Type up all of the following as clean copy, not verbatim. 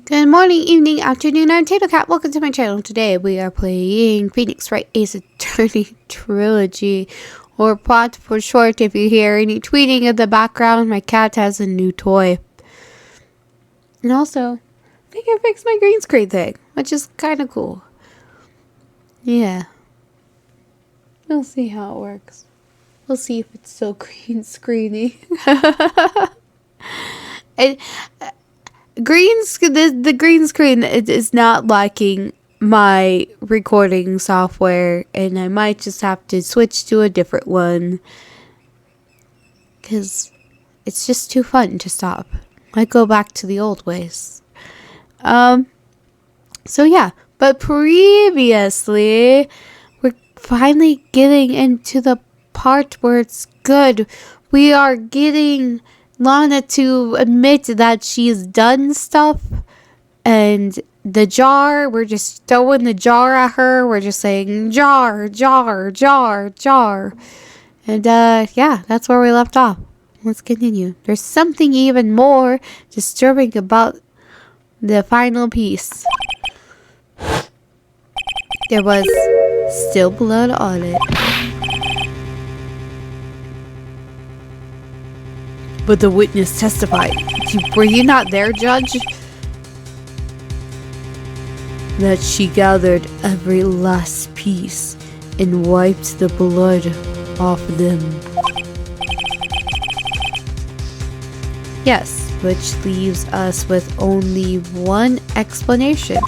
Good morning, evening, afternoon, I'm Tato Cat. Welcome to my channel. Today we are playing Phoenix Wright Ace Attorney Trilogy, or POT for short. If you hear any tweeting in the background, my cat has a new toy. And also, I think I fixed my green screen thing, which is kind of cool. Yeah. We'll see how it works. We'll see if it's still green screeny. The green screen is not liking my recording software, and I might just have to switch to a different one because it's just too fun to stop. Might go back to the old ways. So yeah, but previously we're finally getting into the part where it's good. We are getting Lana to admit that she's done stuff, and the jar, we're just throwing the jar at her. We're just saying jar, jar, jar, jar. And yeah, that's where we left off. Let's continue. There's something even more disturbing about the final piece. There was still blood on it. But the witness testified. Were you not there, Judge? That she gathered every last piece and wiped the blood off them. Yes, which leaves us with only one explanation.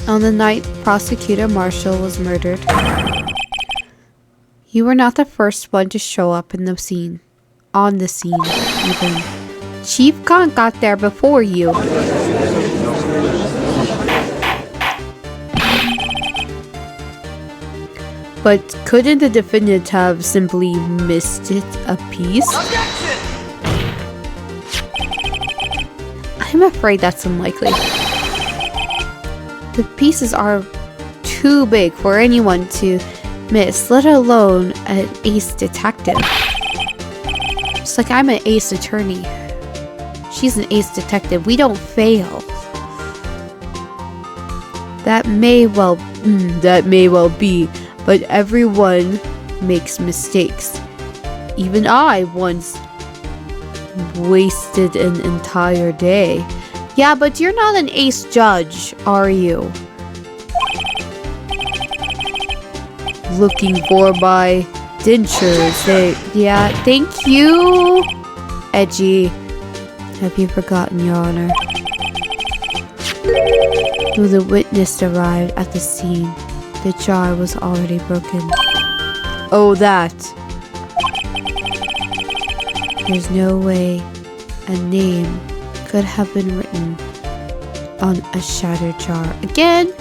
On the night Prosecutor Marshall was murdered, you were not the first one to show up in the scene. On the scene, even. Chief Khan got there before you. But couldn't the defendant have simply missed it a piece? Objection! I'm afraid that's unlikely. The pieces are too big for anyone to miss, let alone an ace detective. Just like I'm an ace attorney. She's an ace detective. We don't fail. That may well be, but everyone makes mistakes. Even I once wasted an entire day. Yeah, but you're not an ace judge, are you? Looking for my dentures. Yeah, thank you. Edgy. Have you forgotten, Your Honor? When the witness arrived at the scene, the jar was already broken. Oh, that. There's no way a name could have been written on a shattered jar. Again,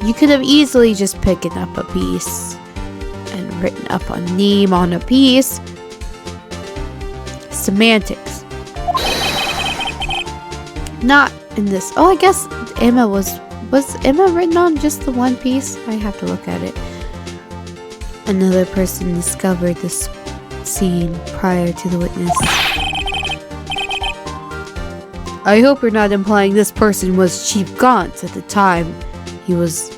you could have easily just picked up a piece and written up a name on a piece. Semantics. Not in this. Oh, I guess Emma was Emma written on just the one piece? I have to look at it. Another person discovered this scene prior to the witness. I hope you're not implying this person was Chief Gaunt at the time he was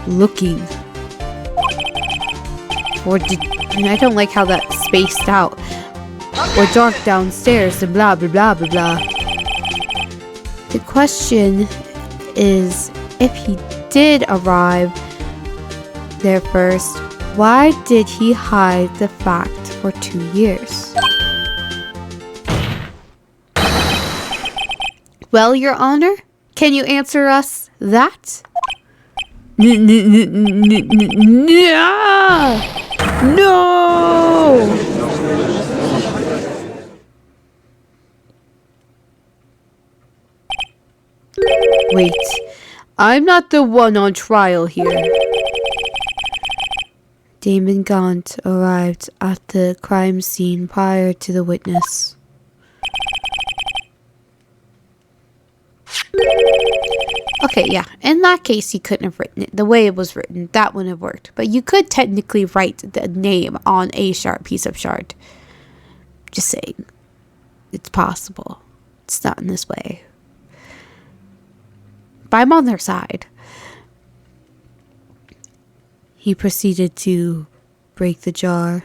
looking. Or I don't like how that's spaced out. Or dark downstairs and blah blah blah blah blah. The question is, if he did arrive there first, why did he hide the fact for 2 years? Well, Your Honor, can you answer us that? No! Wait, I'm not the one on trial here. Damon Gaunt arrived at the crime scene prior to the witness. Okay, yeah. In that case, you couldn't have written it the way it was written. That wouldn't have worked. But you could technically write the name on a piece of shard. Just saying. It's possible. It's not in this way. But I'm on their side. He proceeded to break the jar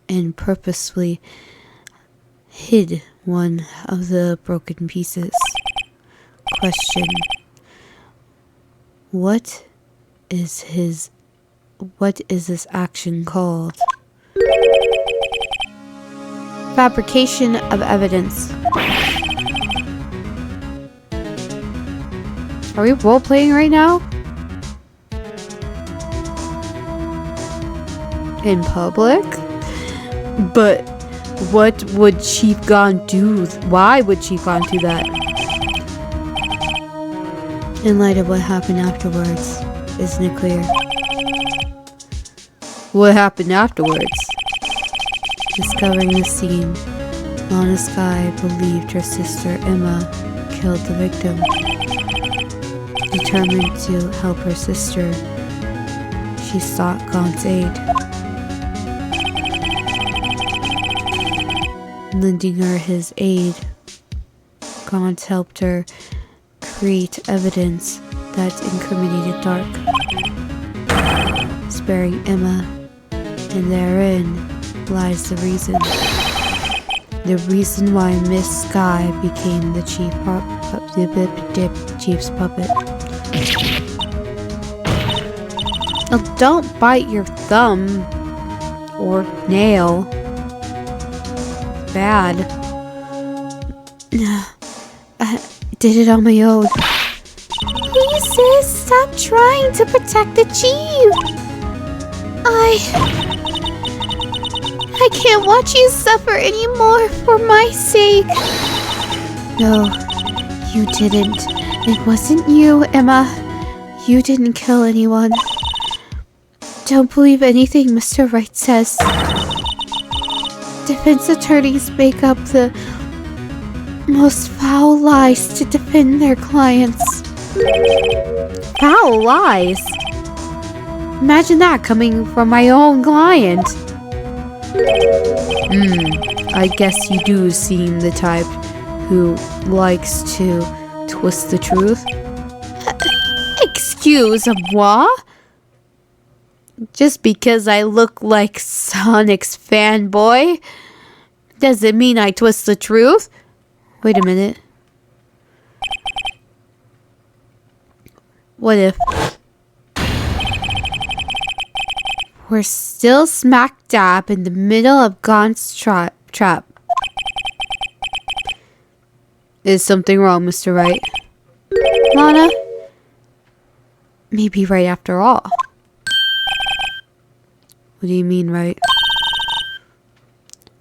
and purposefully hid one of the broken pieces. Question. What is this action called? Fabrication of evidence. Are we role-playing right now? In public? But what would Chief Gon do? Why would Chief Gon do that? In light of what happened afterwards, isn't it clear? What happened afterwards? Discovering the scene, Lana Skye believed her sister Emma killed the victim. Determined to help her sister, she sought Gon's aid. Lending her his aid, Gon helped her create evidence that incriminated Dark, sparing Emma, and therein lies the reason. The reason why Miss Skye became the chief's puppet. Oh, don't bite your thumb or nail. Bad. I did it on my own. Please, sis, stop trying to protect the chief. I can't watch you suffer anymore for my sake. No, you didn't. It wasn't you, Emma. You didn't kill anyone. Don't believe anything Mr. Wright says. Defense attorneys make up the most foul lies to defend their clients. Foul lies? Imagine that coming from my own client. I guess you do seem the type who likes to twist the truth. Excuse moi? Just because I look like Sonic's fanboy doesn't mean I twist the truth. Wait a minute. What if we're still smack dab in the middle of Gon's trap? Is something wrong, Mr. Wright? Lana? Maybe right after all. What do you mean, right?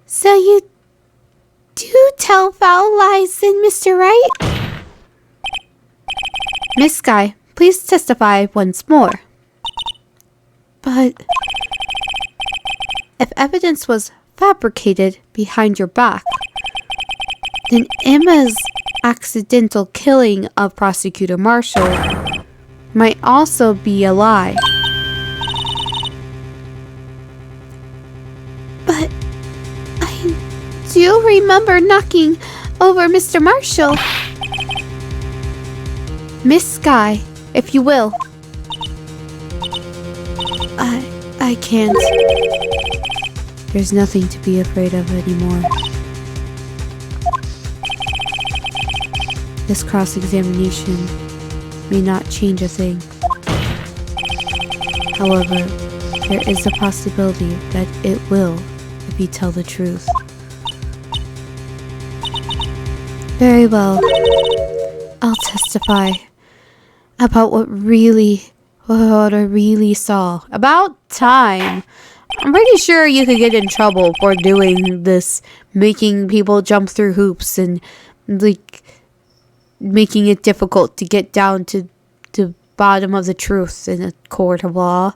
So you do tell foul lies then, Mr. Wright? Miss Skye, please testify once more. But if evidence was fabricated behind your back, then Emma's accidental killing of Prosecutor Marshall might also be a lie. But I do remember knocking over Mr. Marshall. Miss Skye, if you will. I can't. There's nothing to be afraid of anymore. This cross-examination may not change a thing. However, there is a possibility that it will if you tell the truth. Very well. I'll testify about what I really saw. About time. I'm pretty sure you could get in trouble for doing this, making people jump through hoops and like making it difficult to get down to the bottom of the truth in a court of law.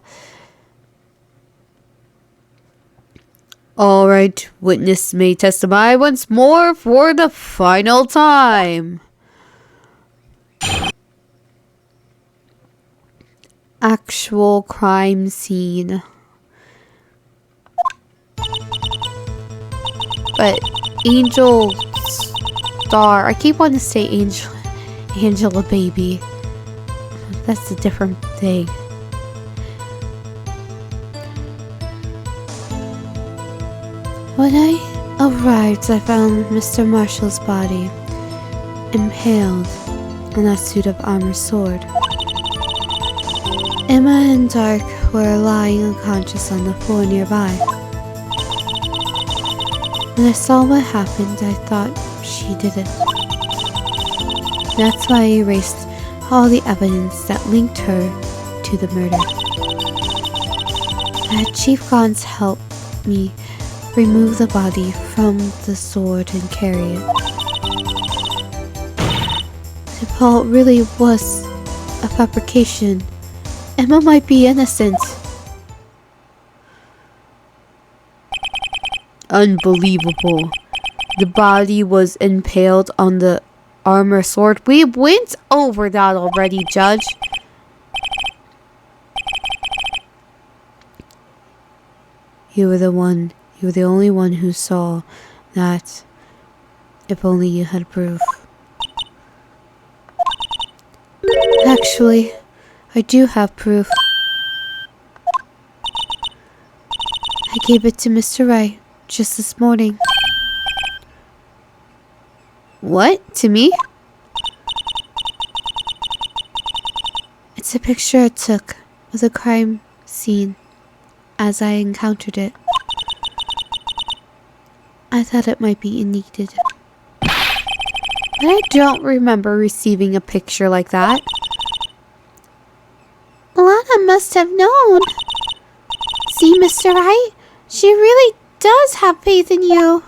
Alright, witness may testify once more for the final time. Actual crime scene. But Angel Star. I keep wanting to say Angela Baby. That's a different thing. When I arrived, I found Mr. Marshall's body, impaled on that suit of armor sword. Emma and Dark were lying unconscious on the floor nearby. When I saw what happened, I thought she did it. That's why I erased all the evidence that linked her to the murder. I had Chief Gaunt's help me remove the body from the sword and carry it. If all it really was a fabrication, Emma might be innocent. Unbelievable. The body was impaled on the armor sword. We went over that already, Judge. You were the only one who saw that. If only you had proof. Actually, I do have proof. I gave it to Mr. Wright just this morning. What? To me? It's a picture I took of the crime scene as I encountered it. I thought it might be needed. But I don't remember receiving a picture like that. Lana must have known. See, Mr. Wright? She really does have faith in you.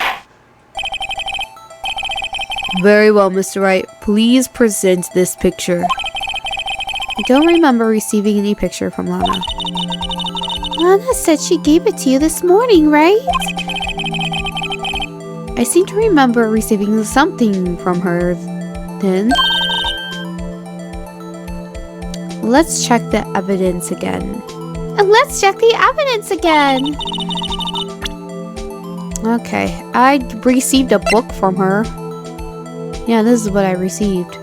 Very well, Mr. Wright. Please present this picture. I don't remember receiving any picture from Lana. Lana said she gave it to you this morning, right? I seem to remember receiving something from her then. Let's check the evidence again. Okay, I received a book from her. Yeah, this is what I received.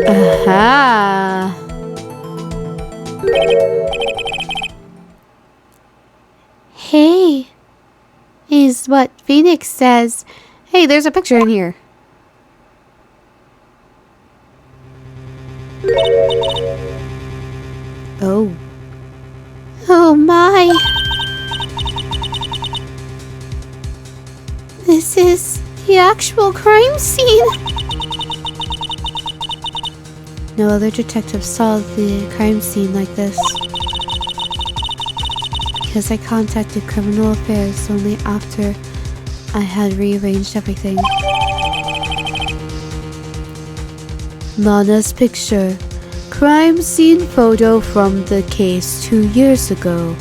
Aha! Hey, is what Phoenix says. Hey, there's a picture in here. Oh. Oh my. This is the actual crime scene. No other detective saw the crime scene like this. Because I contacted Criminal Affairs only after I had rearranged everything. Lana's picture. Crime scene photo from the case 2 years ago.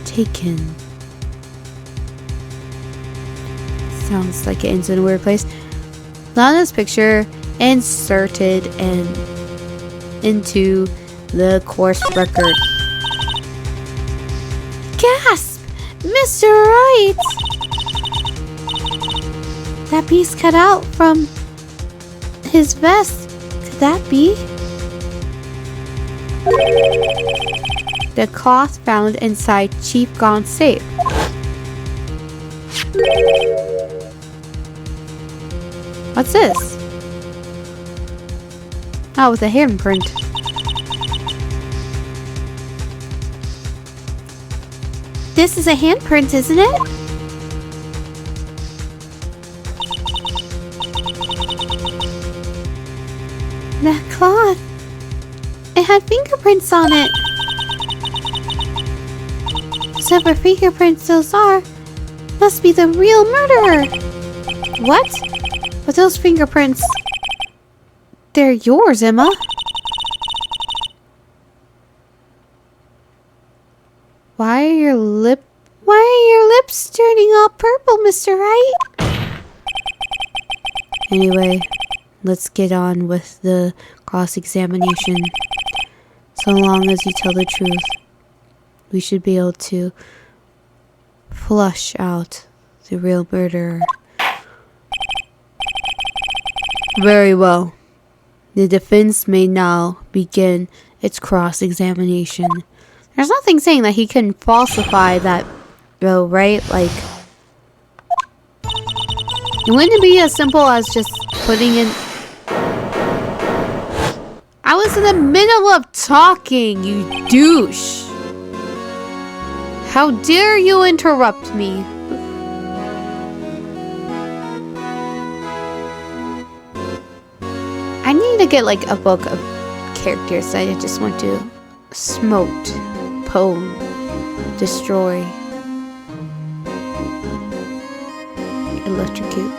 Taken. Sounds like it ends in a weird place. Lana's picture inserted into the course record. Gasp! Mr. Wright! That piece cut out from his vest. Could that be? The cloth found inside Chief Gaunt's safe. What's this? Oh, with a handprint. This is a handprint, isn't it? That cloth. It had fingerprints on it. Whatever fingerprints those are, must be the real murderer. What? But those fingerprints... They're yours, Emma. Why are your lips turning all purple, Mr. Wright? Anyway, let's get on with the cross-examination. So long as you tell the truth, we should be able to flush out the real murderer. Very well. The defense may now begin its cross-examination. There's nothing saying that he can falsify that, though, right? Like, wouldn't it be as simple as just putting in... I was in the middle of talking, you douche! How dare you interrupt me? I need to get like a book of characters that I just want to smoke, pwn, destroy, electrocute.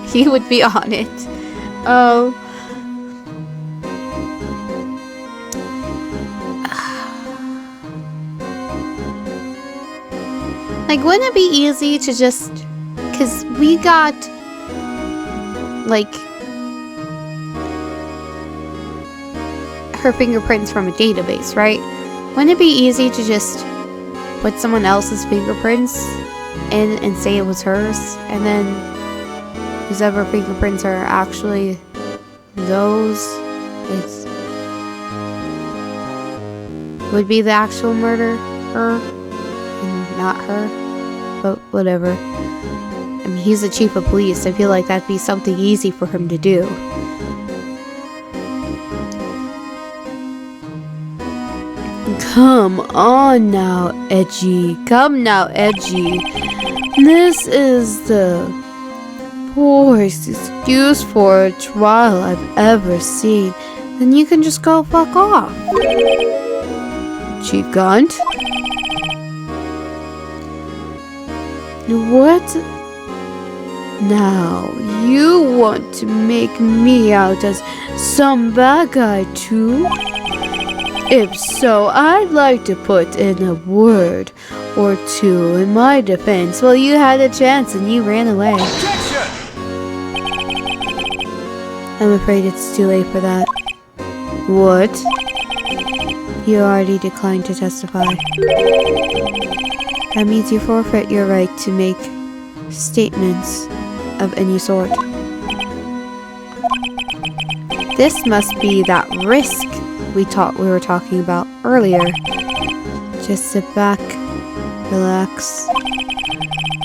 He would be on it. Oh. Like, wouldn't it be easy to just... Because we got... like... her fingerprints from a database, right? Wouldn't it be easy to just put someone else's fingerprints in and say it was hers? And then... whoever fingerprints are actually those... it's... would be the actual murderer? And not her? But whatever. I mean, he's the chief of police. I feel like that'd be something easy for him to do. Come on now, Edgy. Come now, Edgy. This is the poorest excuse for a trial I've ever seen. Then you can just go fuck off. Chief Gunt? What? Now, you want to make me out as some bad guy too? If so, I'd like to put in a word or two in my defense. Well, you had a chance and you ran away. Objection! I'm afraid it's too late for that. What? You already declined to testify. That means you forfeit your right to make statements of any sort. This must be that risk we were talking about earlier. Just sit back, relax,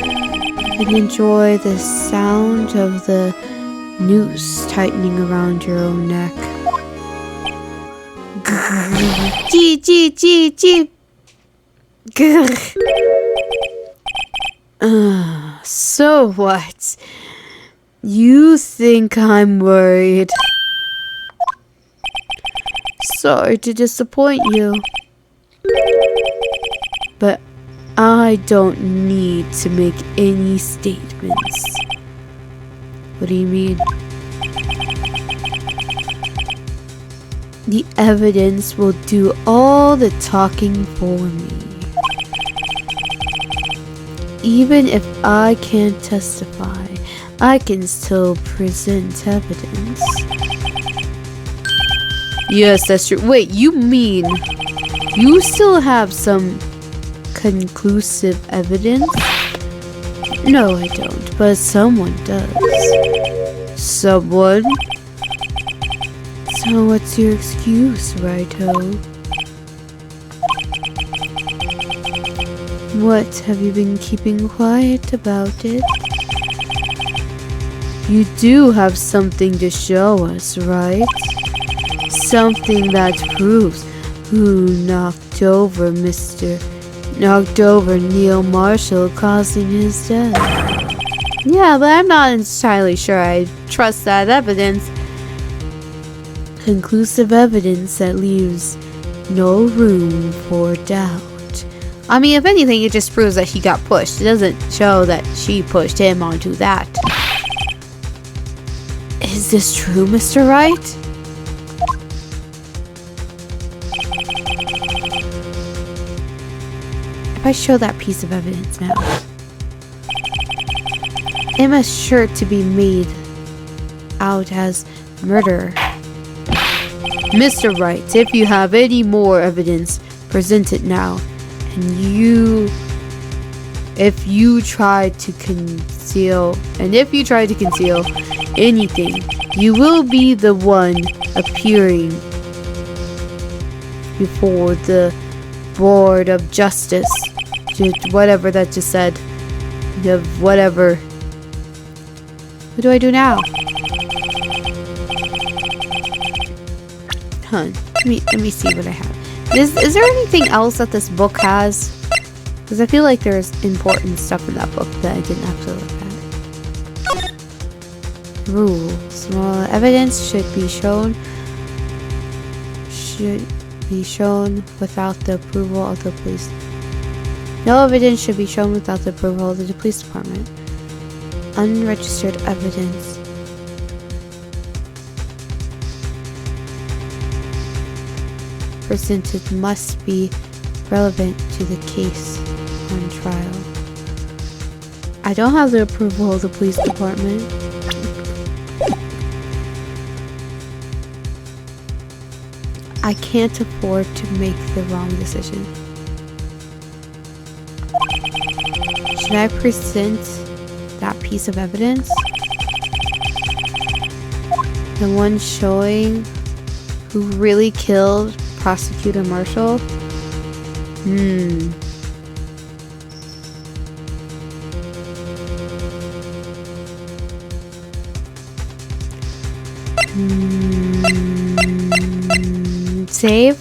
and enjoy the sound of the noose tightening around your own neck. Gee. So what? You think I'm worried? Sorry to disappoint you, but I don't need to make any statements. What do you mean? The evidence will do all the talking for me. Even if I can't testify, I can still present evidence. Yes, that's true. Wait, you mean you still have some conclusive evidence? No, I don't, but someone does. Someone? So what's your excuse, Righto? What, have you been keeping quiet about it? You do have something to show us, right? Something that proves who knocked over Neil Marshall, causing his death. Yeah, but I'm not entirely sure I trust that evidence. Conclusive evidence that leaves no room for doubt. I mean, if anything, it just proves that he got pushed. It doesn't show that she pushed him onto that. Is this true, Mr. Wright? If I show that piece of evidence now. it must sure to be made out as murder. Mr. Wright, if you have any more evidence, present it now. And if you try to conceal anything, you will be the one appearing before the Board of Justice. Whatever that just said. Whatever. What do I do now? Huh. Let me see what I have. Is there anything else that this book has? Because I feel like there's important stuff in that book that I didn't have to look at. Rules. Well, evidence should be shown without the approval of the police. No evidence should be shown without the approval of the police department. Unregistered evidence. Presented must be relevant to the case on trial. I don't have the approval of the police department. I can't afford to make the wrong decision. Should I present that piece of evidence? The one showing who really killed Prosecutor Marshall? Save?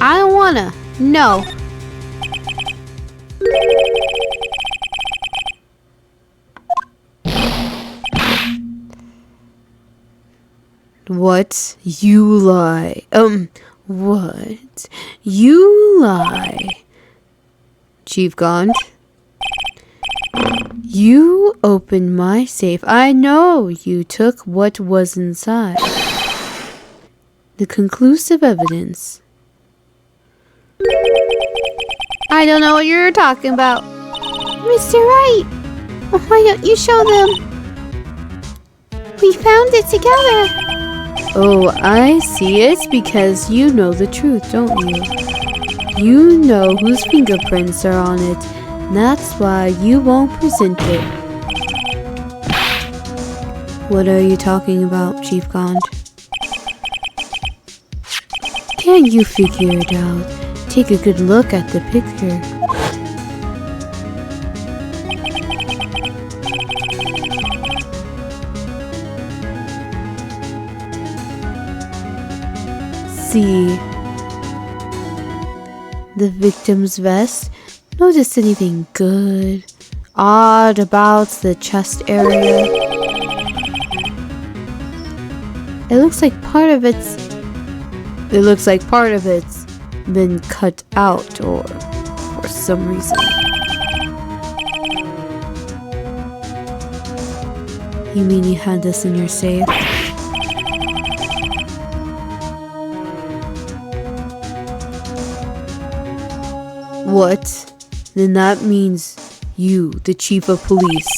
I don't wanna. No. What? You lie. What? You lie. Chief Gond? You opened my safe. I know you took what was inside. The conclusive evidence. I don't know what you're talking about. Mr. Wright, why don't you show them? We found it together. Oh, I see. It's because you know the truth, don't you? You know whose fingerprints are on it. That's why you won't present it. What are you talking about, Chief Gond? Can you figure it out? Take a good look at the picture. See the victim's vest. Notice anything good, odd about the chest area? It looks like part of it's been cut out or for some reason. You mean you had this in your safe? What? Then that means you, the chief of police,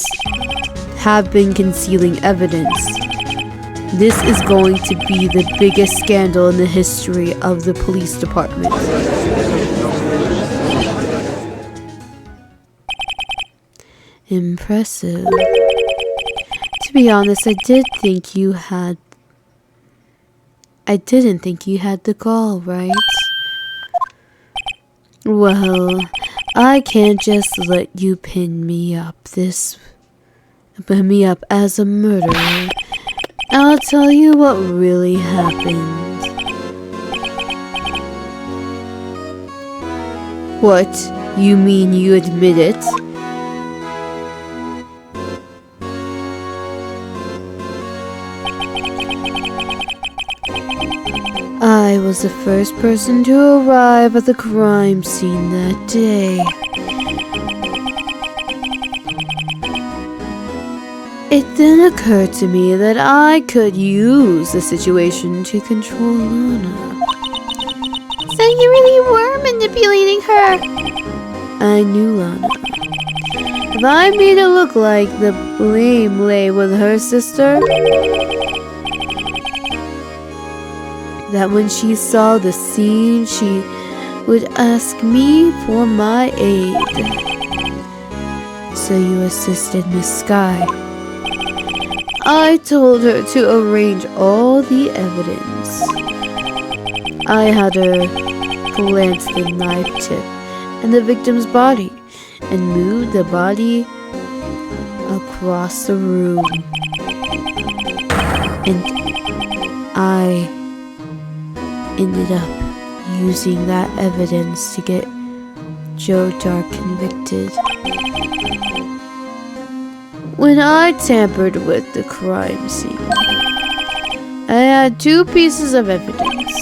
have been concealing evidence. This is going to be the biggest scandal in the history of the police department. Impressive. To be honest, I didn't think you had the gall, right? Well, I can't just let you pin me up as a murderer. I'll tell you what really happened. What? You mean you admit it? I was the first person to arrive at the crime scene that day. It then occurred to me that I could use the situation to control Luna. So you really were manipulating her. I knew Lana. If I made it look like the blame lay with her sister, that when she saw the scene, she would ask me for my aid. So you assisted Miss Sky. I told her to arrange all the evidence. I had her plant the knife tip in the victim's body and move the body across the room. And I ended up using that evidence to get Joe Dark convicted. When I tampered with the crime scene, I had 2 pieces of evidence.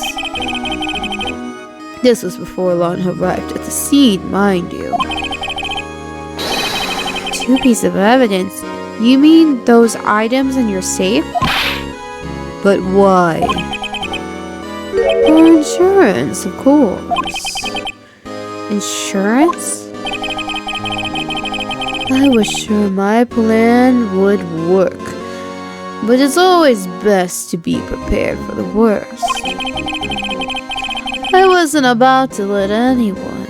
This was before Lana arrived at the scene, mind you. 2 pieces of evidence? You mean those items in your safe? But why? For insurance, of course. Insurance? I was sure my plan would work, but it's always best to be prepared for the worst. I wasn't about to let anyone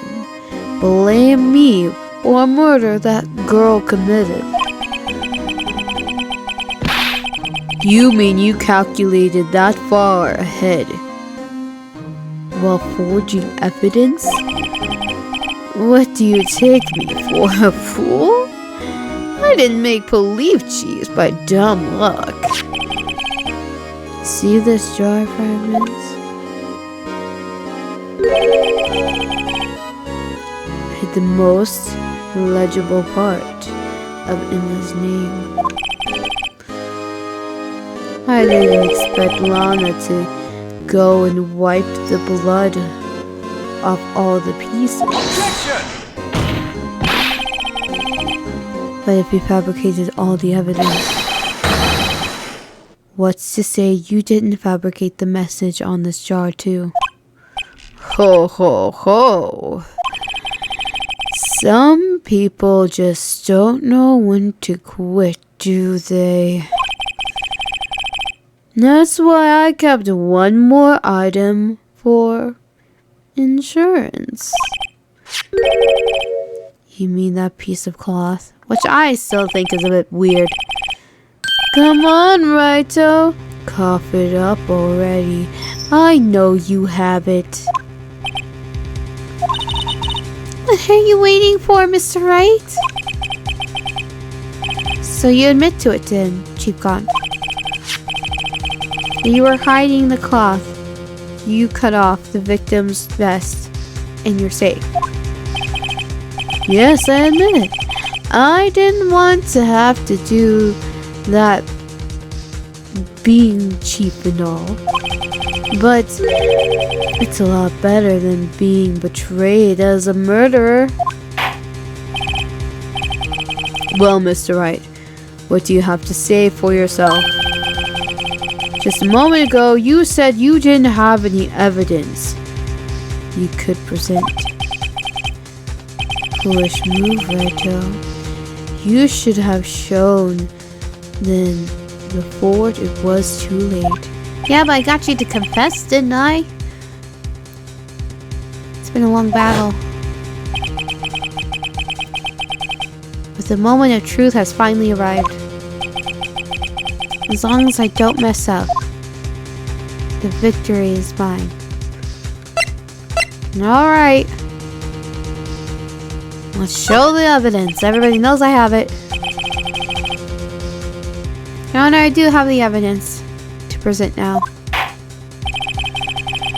blame me for a murder that girl committed. You mean you calculated that far ahead while forging evidence? What do you take me for, a fool? I didn't make believe cheese by dumb luck. See this jar fragments? I hid the most legible part of Emma's name. I didn't expect Lana to go and wipe the blood off all the pieces. But if you fabricated all the evidence, what's to say you didn't fabricate the message on this jar too? Ho ho ho! Some people just don't know when to quit, do they? That's why I kept 1 more item for insurance. You mean that piece of cloth? Which I still think is a bit weird. Come on, Raito. Cough it up already. I know you have it. What are you waiting for, Mr. Wright? So you admit to it then, Chief Con. You were hiding the cloth you cut off the victim's vest in your safe. Yes, I admit it. I didn't want to have to do that being cheap and all. But it's a lot better than being betrayed as a murderer. Well, Mr. Wright, what do you have to say for yourself? Just a moment ago, you said you didn't have any evidence you could present. Foolish move, Raito. You should have shown then before it was too late. Yeah, but I got you to confess, didn't I? It's been a long battle. But the moment of truth has finally arrived. As long as I don't mess up, the victory is mine. Alright. Let's show the evidence. Everybody knows I have it. Your Honor, I do have the evidence to present now.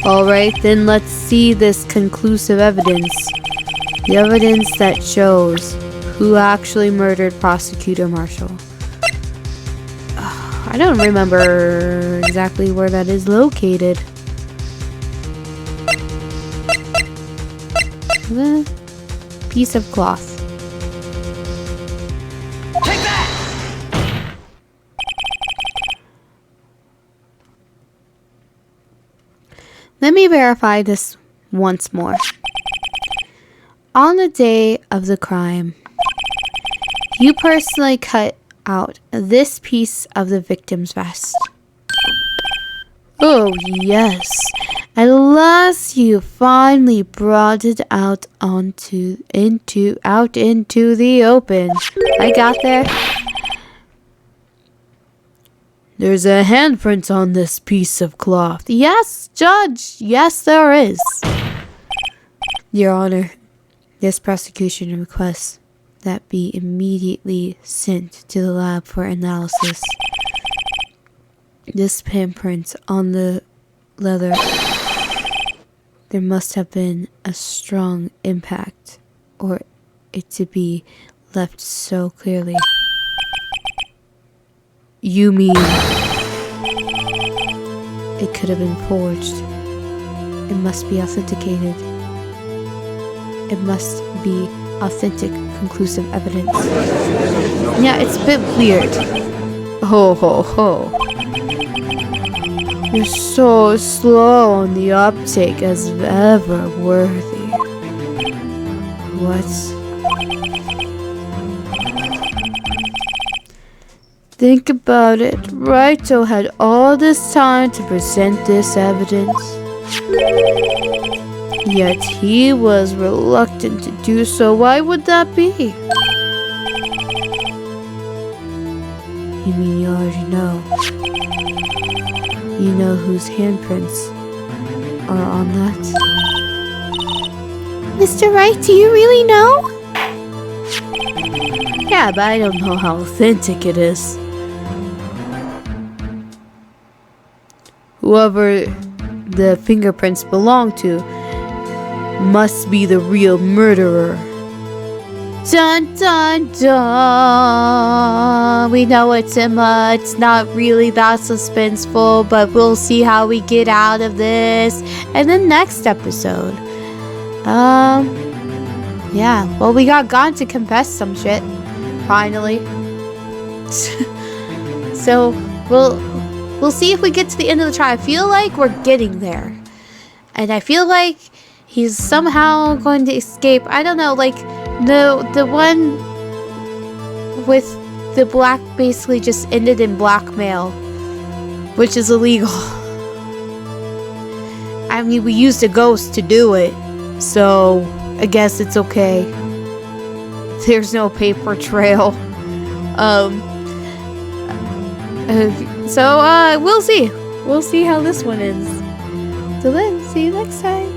Alright, then let's see this conclusive evidence. The evidence that shows who actually murdered Prosecutor Marshall. I don't remember exactly where that is located. The piece of cloth. Take that! Let me verify this once more. On the day of the crime, you personally cut out this piece of the victim's vest. Oh, yes. At last you finally brought it out into the open. I got there. There's a handprint on this piece of cloth. Yes, Judge. Yes, there is. Your Honor, this prosecution requests that be immediately sent to the lab for analysis. This handprint on the leather, there must have been a strong impact, or it to be left so clearly. You mean it could have been forged? It must be authenticated. It must be authentic, conclusive evidence. Yeah, it's a bit weird. Ho ho ho. You're so slow on the uptake as ever worthy. What? Think about it. Raito had all this time to present this evidence. Yet he was reluctant to do so. Why would that be? You mean you already know? You know whose handprints are on that? Mr. Wright, do you really know? Yeah, but I don't know how authentic it is. Whoever the fingerprints belong to must be the real murderer. Dun dun dun. We know it's Emma. It's not really that suspenseful, but we'll see how we get out of this in the next episode. Yeah. Well, we got Gon to confess some shit. Finally. So we'll see if we get to the end of the trial. I feel like we're getting there, and I feel like he's somehow going to escape. I don't know, like the one with the black basically just ended in blackmail, which is illegal. I mean, we used a ghost to do it, so I guess it's okay. There's no paper trail. So we'll see. We'll see how this one ends. Till then, see you next time.